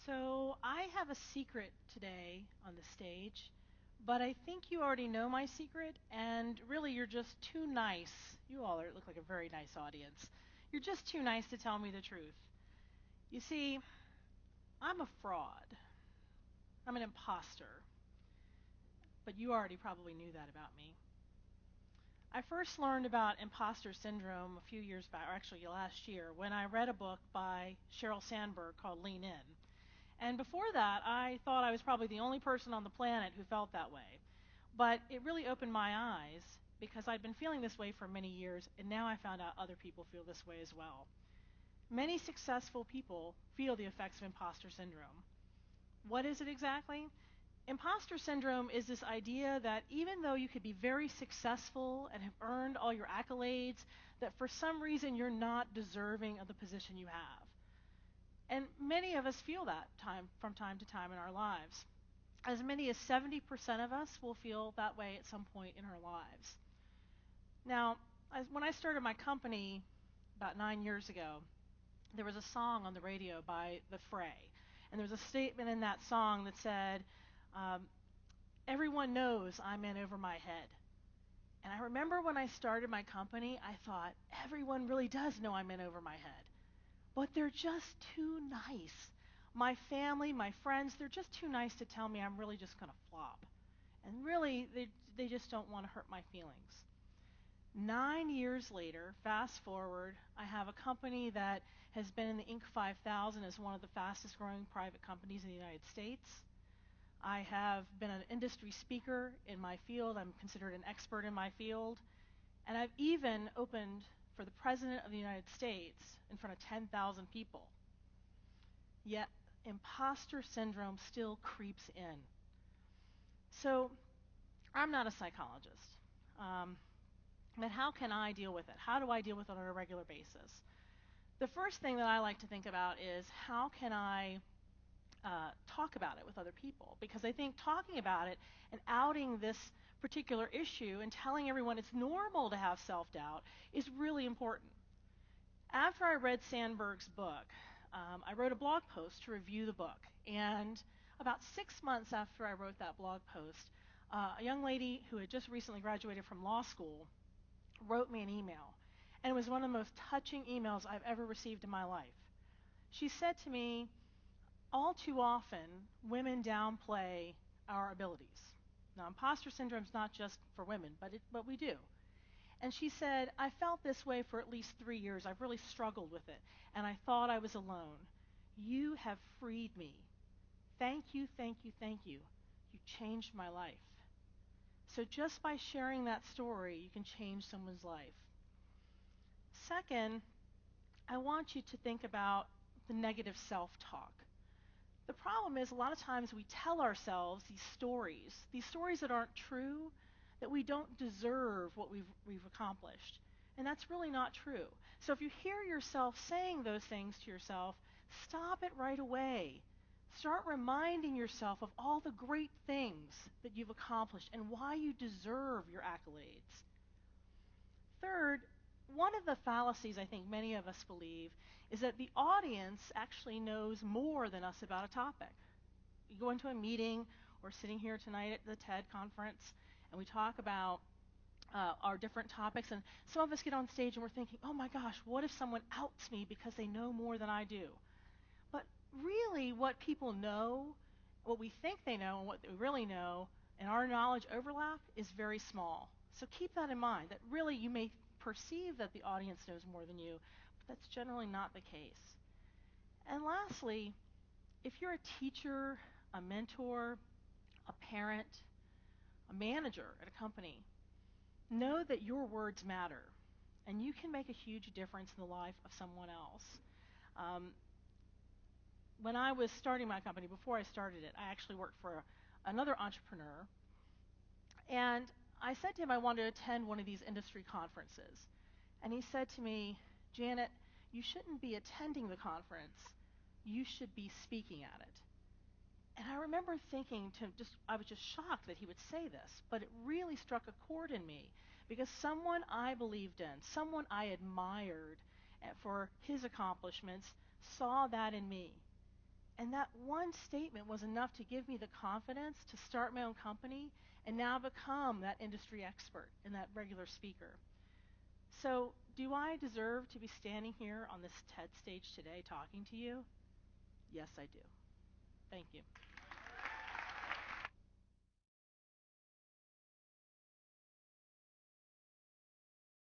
So I have a secret today on the stage, but I think you already know my secret, and really you're just too nice. You all look like a very nice audience. You're just too nice to tell me the truth. You see, I'm a fraud. I'm an imposter, but you already probably knew that about me. I first learned about imposter syndrome a few years back, or actually last year, when I read a book by Sheryl Sandberg called Lean In. And before that, I thought I was probably the only person on the planet who felt that way. But it really opened my eyes because I'd been feeling this way for many years, and now I found out other people feel this way as well. Many successful people feel the effects of imposter syndrome. What is it exactly? Imposter syndrome is this idea that even though you could be very successful and have earned all your accolades, that for some reason you're not deserving of the position you have. And many of us feel that from time to time in our lives. As many as 70% of us will feel that way at some point in our lives. Now, when I started my company about 9 years ago, there was a song on the radio by The Fray. And there was a statement in that song that said, um, everyone knows I'm in over my head. And I remember when I started my company, I thought, everyone really does know I'm in over my head. But they're just too nice. My family, my friends, they're just too nice to tell me I'm really just going to flop. And really, they just don't want to hurt my feelings. 9 years later, fast forward, I have a company that has been in the Inc. 5000 as one of the fastest growing private companies in the United States. I have been an industry speaker in my field. I'm considered an expert in my field. And I've even opened for the President of the United States in front of 10,000 people. Yet imposter syndrome still creeps in. So I'm not a psychologist. But how can I deal with it? How do I deal with it on a regular basis? The first thing that I like to think about is how can I talk about it with other people? Because I think talking about it and outing this particular issue and telling everyone it's normal to have self-doubt is really important. After I read Sandberg's book, I wrote a blog post to review the book. And about 6 months after I wrote that blog post, a young lady who had just recently graduated from law school wrote me an email. And it was one of the most touching emails I've ever received in my life. She said to me, all too often, women downplay our abilities. Now, imposter syndrome is not just for women, but we do. And she said, I felt this way for at least 3 years. I've really struggled with it, and I thought I was alone. You have freed me. Thank you, thank you, thank you. You changed my life. So just by sharing that story, you can change someone's life. Second, I want you to think about the negative self-talk. The problem is a lot of times we tell ourselves these stories that aren't true, that we don't deserve what we've accomplished. And that's really not true. So if you hear yourself saying those things to yourself, stop it right away. Start reminding yourself of all the great things that you've accomplished and why you deserve your accolades. Third, one of the fallacies I think many of us believe is that the audience actually knows more than us about a topic. You go into a meeting or sitting here tonight at the TED conference, and we talk about our different topics, and some of us get on stage and we're thinking, oh my gosh, what if someone outs me because they know more than I do? But really what people know, what we think they know and what they really know, and our knowledge overlap is very small. So keep that in mind, that really you may perceive that the audience knows more than you, but that's generally not the case. And lastly, if you're a teacher, a mentor, a parent, a manager at a company, know that your words matter, and you can make a huge difference in the life of someone else. When I was starting my company, before I started it, I actually worked for another entrepreneur, and I said to him I wanted to attend one of these industry conferences. And he said to me, Janet, you shouldn't be attending the conference. You should be speaking at it. And I remember thinking, I was just shocked that he would say this, but it really struck a chord in me because someone I believed in, someone I admired for his accomplishments, saw that in me. And that one statement was enough to give me the confidence to start my own company and now become that industry expert and that regular speaker. So, do I deserve to be standing here on this TED stage today talking to you? Yes, I do. Thank you.